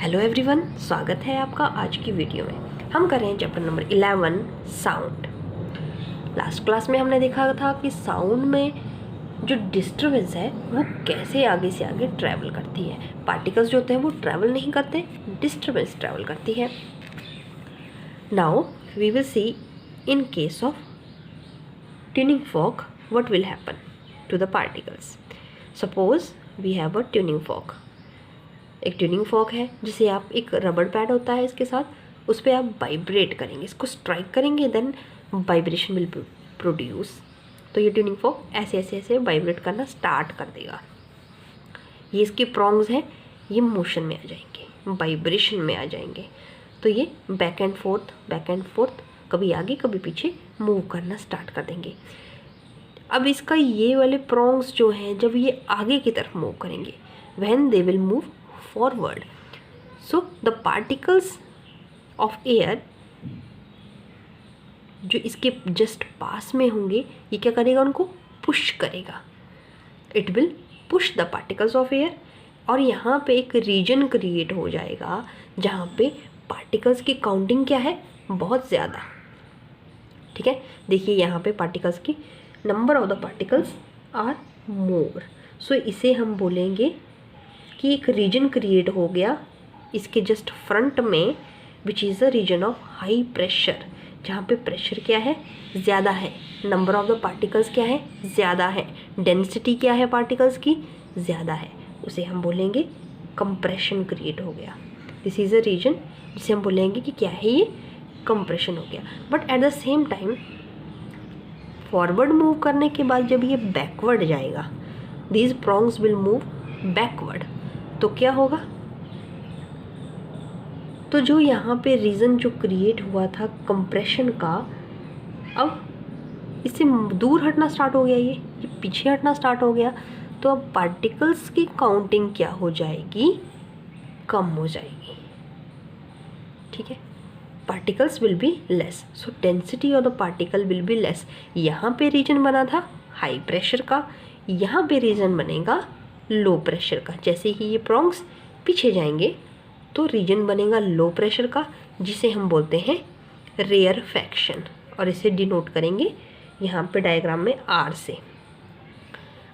Hello everyone, स्वागत है आपका आज की वीडियो में। हम कर रहे हैं chapter number 11 sound. Last class में हमने देखा था कि साउंड में जो डिस्टर्बेंस है वो कैसे आगे से आगे ट्रैवल करती है। पार्टिकल्स जो होते हैं वो ट्रैवल नहीं करते, डिस्टर्बेंस ट्रैवल करती है। Now we will see in case of tuning fork what will happen to the particles. Suppose we have a tuning fork. एक ट्यूनिंग फॉर्क है जिसे आप एक रबड़ पैड होता है इसके साथ, उस पर आप वाइब्रेट करेंगे, इसको स्ट्राइक करेंगे, देन वाइब्रेशन विल प्रोड्यूस। तो ये ट्यूनिंग फॉर्क ऐसे ऐसे ऐसे वाइब्रेट करना स्टार्ट कर देगा। ये इसके प्रॉन्ग्स हैं, ये मोशन में आ जाएंगे, वाइब्रेशन में आ जाएंगे। तो ये बैक एंड फोर्थ कभी आगे कभी पीछे मूव करना स्टार्ट कर देंगे। अब इसका ये वाले प्रॉन्ग्स जो हैं जब ये आगे की तरफ मूव करेंगे, when they will move forward, so the particles of air जो इसके जस्ट पास में होंगे ये क्या करेगा, उनको पुश करेगा। It will push the particles of air और यहाँ पे एक रीजन क्रिएट हो जाएगा जहाँ पे पार्टिकल्स की काउंटिंग क्या है, बहुत ज़्यादा। ठीक है, देखिए यहाँ पे पार्टिकल्स की number of the particles are more. So इसे हम बोलेंगे कि एक रीजन क्रिएट हो गया इसके जस्ट फ्रंट में, which is the reason of high pressure, जहाँ पे प्रेशर क्या है, ज़्यादा है, नंबर ऑफ द पार्टिकल्स क्या है, ज़्यादा है, डेंसिटी क्या है पार्टिकल्स की, ज़्यादा है। उसे हम बोलेंगे कंप्रेशन क्रिएट हो गया। दिस इज़ अ रीजन जिसे हम बोलेंगे कि क्या है, ये कंप्रेशन हो गया। But at the same time forward move करने के बाद जब ये बैकवर्ड जाएगा, these prongs will move backward, तो क्या होगा, तो जो यहाँ पे रीज़न जो क्रिएट हुआ था कंप्रेशन का, अब इससे दूर हटना स्टार्ट हो गया, ये पीछे हटना स्टार्ट हो गया। तो अब पार्टिकल्स की काउंटिंग क्या हो जाएगी, कम हो जाएगी। ठीक है, particles will be less, so density of the particle will be less. यहाँ पे रीजन बना था हाई प्रेशर का, यहाँ पे रीजन बनेगा लो प्रेशर का। जैसे ही ये प्रॉन्ग्स पीछे जाएंगे तो रीजन बनेगा लो प्रेशर का, जिसे हम बोलते हैं रेयरफैक्शन, और इसे डिनोट करेंगे यहाँ पे डायग्राम में आर से।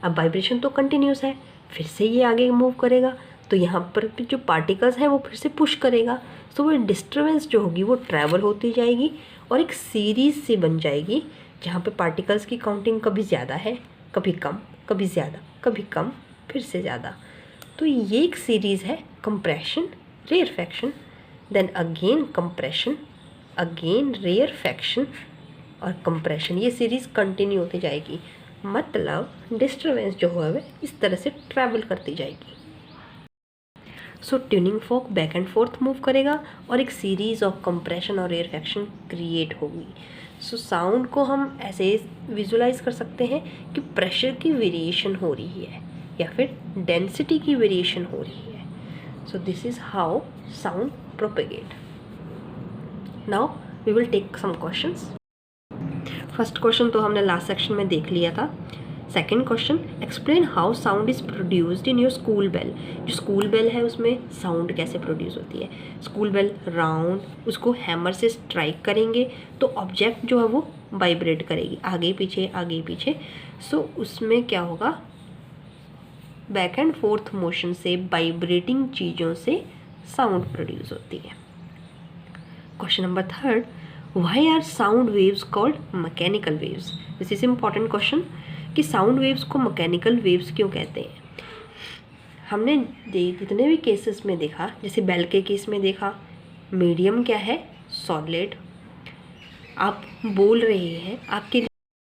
अब वाइब्रेशन तो कंटिन्यूस है, फिर से ये आगे मूव करेगा तो यहाँ पर जो पार्टिकल्स हैं वो फिर से पुश करेगा। तो वो डिस्टर्बेंस जो होगी वो ट्रैवल होती जाएगी और एक सीरीज से बन जाएगी जहाँ पे पार्टिकल्स की काउंटिंग कभी ज़्यादा है, कभी कम, कभी ज़्यादा, कभी कम, फिर से ज़्यादा। तो ये एक सीरीज़ है, compression, rarefaction, then again compression, again rarefaction और कंप्रेशन। ये सीरीज़ कंटिन्यू होती जाएगी, मतलब डिस्टर्बेंस जो है इस तरह से ट्रैवल करती जाएगी। So tuning fork back and forth move करेगा और एक सीरीज़ ऑफ कंप्रेशन और रेयरफैक्शन क्रिएट होगी। सो साउंड को हम ऐसे विजुलाइज कर सकते हैं कि प्रेशर की वेरिएशन हो रही है या फिर डेंसिटी की वेरिएशन हो रही है। So this is how sound propagate. Now we will take some questions. First question तो हमने लास्ट सेक्शन में देख लिया था। Second question, explain how sound is produced in your school bell. जो स्कूल बेल है उसमें साउंड कैसे प्रोड्यूस होती है। स्कूल बेल राउंड, उसको हैमर से स्ट्राइक करेंगे तो ऑब्जेक्ट जो है वो वाइब्रेट करेगी आगे पीछे आगे पीछे। सो उसमें क्या होगा, बैक एंड फोर्थ मोशन से वाइब्रेटिंग चीज़ों से साउंड प्रोड्यूस होती है। Question number third, why are sound waves called mechanical waves. This is important question कि साउंड वेव्स को मैकेनिकल वेव्स क्यों कहते हैं। हमने जितने भी केसेस में देखा, जैसे बेल के केस में देखा, मीडियम क्या है, सॉलिड। आप बोल रहे हैं, आपके